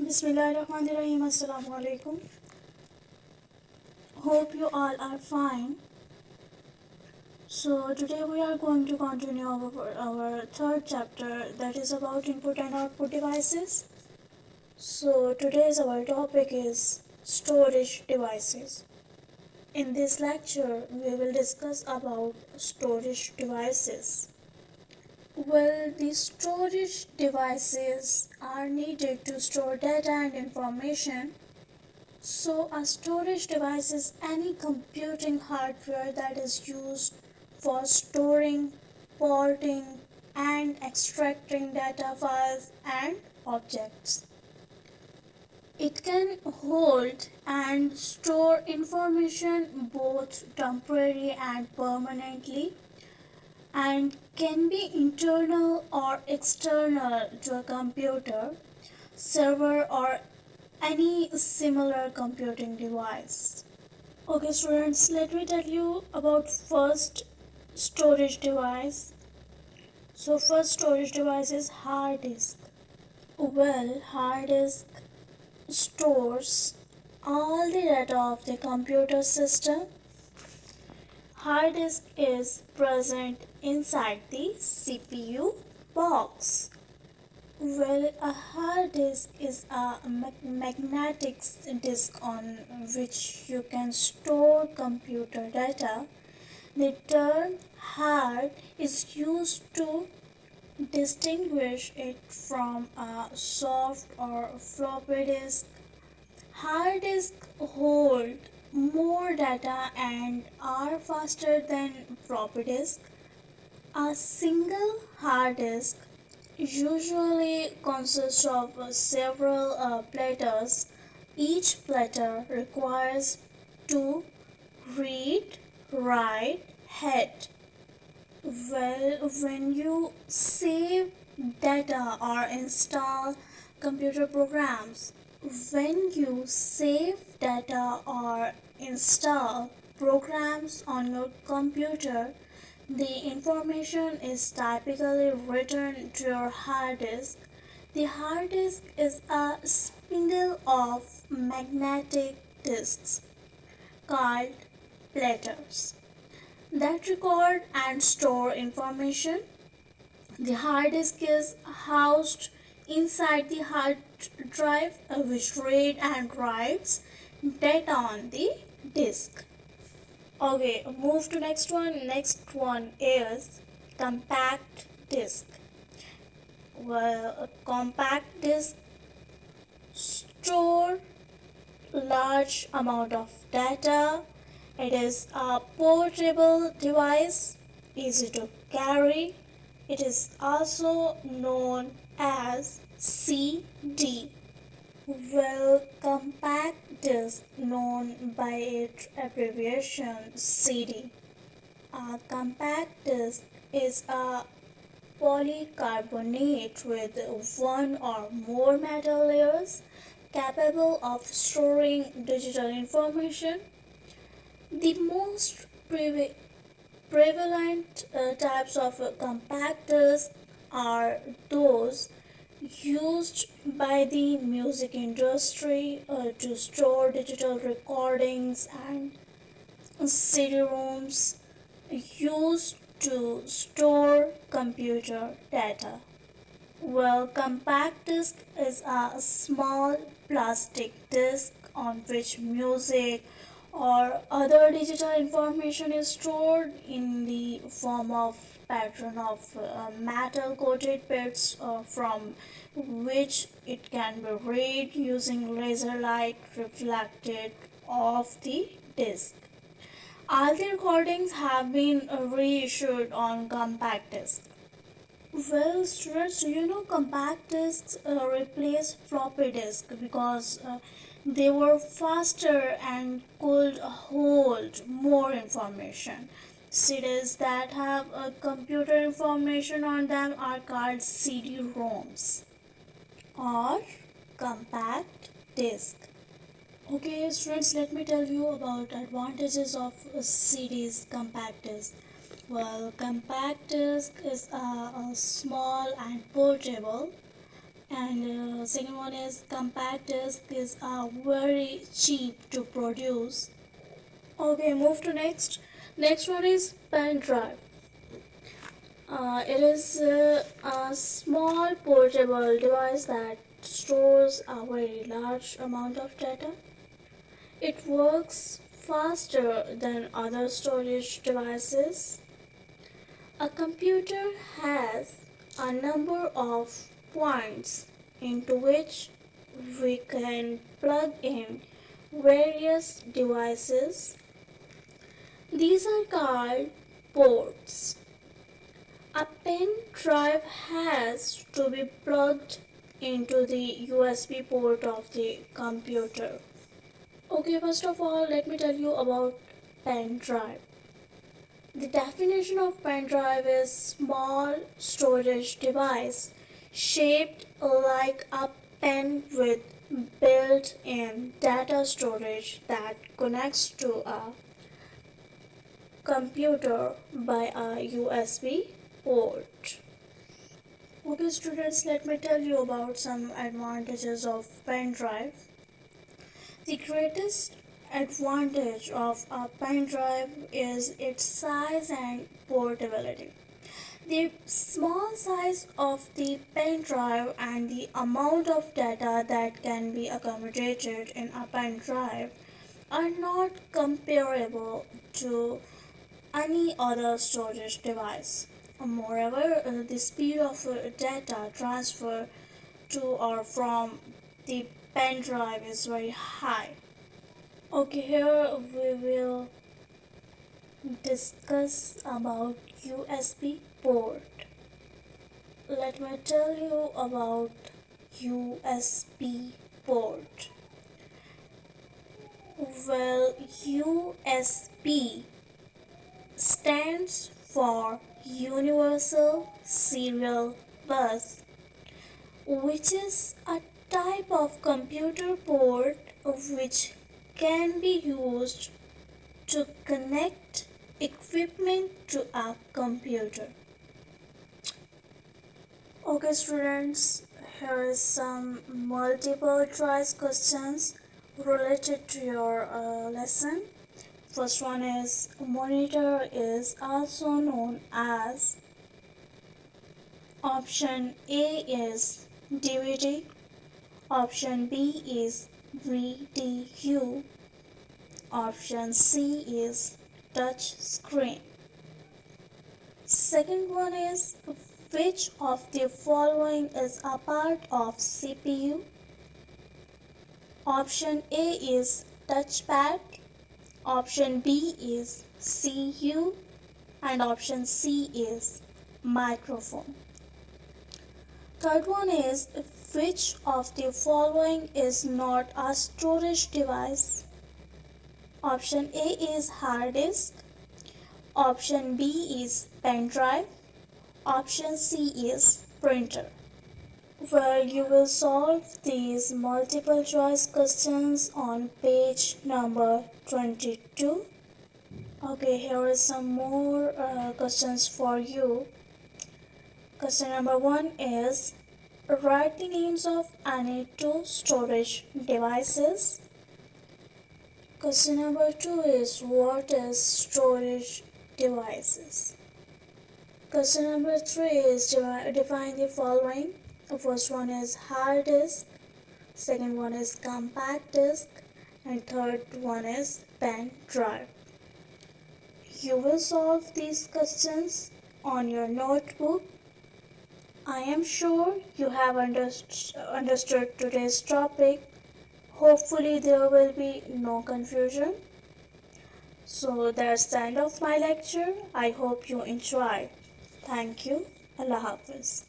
Bismillahirrahmanirrahim. Assalamu alaikum. Hope you all are fine. So today we are going to continue our third chapter that is about input and output devices. So today's our topic is storage devices. In this lecture we will discuss about storage devices. Well, the storage devices are needed to store data and information. So, a storage device is any computing hardware that is used for storing, porting, and extracting data files and objects. It can hold and store information both temporarily and permanently, and can be internal or external to a computer, server, or any similar computing device. Okay, students, let me tell you about first storage device. So, first storage device is hard disk. Well, hard disk stores all the data of the computer system. Hard disk is present inside the CPU box. Well, a hard disk is a magnetic disk on which you can store computer data. The term hard is used to distinguish it from a soft or floppy disk. Hard disks hold more data and are faster than floppy disk. A single hard disk usually consists of several platters. Each platter requires two read write head. Well, when you save data or install computer programs, when you save data or install programs on your computer, the information is typically written to your hard disk. The hard disk is a spindle of magnetic disks called platters that record and store information. The hard disk is housed inside the hard drive, which reads and writes data on the disk. Okay, move to next one. Next one is compact disk. Well, a compact disk store large amount of data. It is a portable device, easy to carry. It is also known as CD. Well, compact disk known by its abbreviation CD. A compact disk is a polycarbonate with one or more metal layers capable of storing digital information. The most prevalent types of compact discs are those used by the music industry to store digital recordings, and CD-ROMs used to store computer data. Well, compact disc is a small plastic disc on which music or other digital information is stored in the form of pattern of metal coated bits from which it can be read using laser light reflected off the disc. All the recordings have been reissued on compact disc. Well, students, compact discs replace floppy disk because they were faster and could hold more information. CDs that have computer information on them are called CD-ROMs or compact disc. Okay, students, let me tell you about advantages of CDs compact disc. Well, compact disc is small and portable. And second one is compact disc is very cheap to produce. Okay, move to next. Next one is pen drive. It is a small portable device that stores a very large amount of data. It works faster than other storage devices. A computer has a number of points into which we can plug in various devices. These are called ports. A pen drive has to be plugged into the USB port of the computer. Okay, first of all, let me tell you about pen drive. The definition of pen drive is small storage device shaped like a pen with built-in data storage that connects to a computer by a USB port. Okay students, let me tell you about some advantages of pen drive. The greatest advantage of a pen drive is its size and portability. The small size of the pen drive and the amount of data that can be accommodated in a pen drive are not comparable to any other storage device. Moreover, the speed of data transfer to or from the pen drive is very high. Okay, here we will discuss about USB port. Let me tell you about USB port. Well, USB stands for Universal Serial Bus, which is a type of computer port which can be used to connect equipment to a computer. Okay students, here is some multiple choice questions related to your lesson. First one is monitor is also known as. Option A is DVD. Option B is VDU. Option C is touch screen. Second one is which of the following is a part of CPU? Option A is touchpad. Option B is CU and option C is microphone. Third one is which of the following is not a storage device? Option A is hard disk. Option B is pen drive. Option C is printer. Well, you will solve these multiple choice questions on page number 22. Okay, here is some more questions for you. Question number 1 is write the names of any two storage devices. Question number 2 is what is storage devices? Question number 3 is define the following. The first one is hard disk, second one is compact disk, and third one is pen drive. You will solve these questions on your notebook. I am sure you have understood today's topic. Hopefully there will be no confusion. So that's the end of my lecture. I hope you enjoyed. Thank you. Allah Hafiz.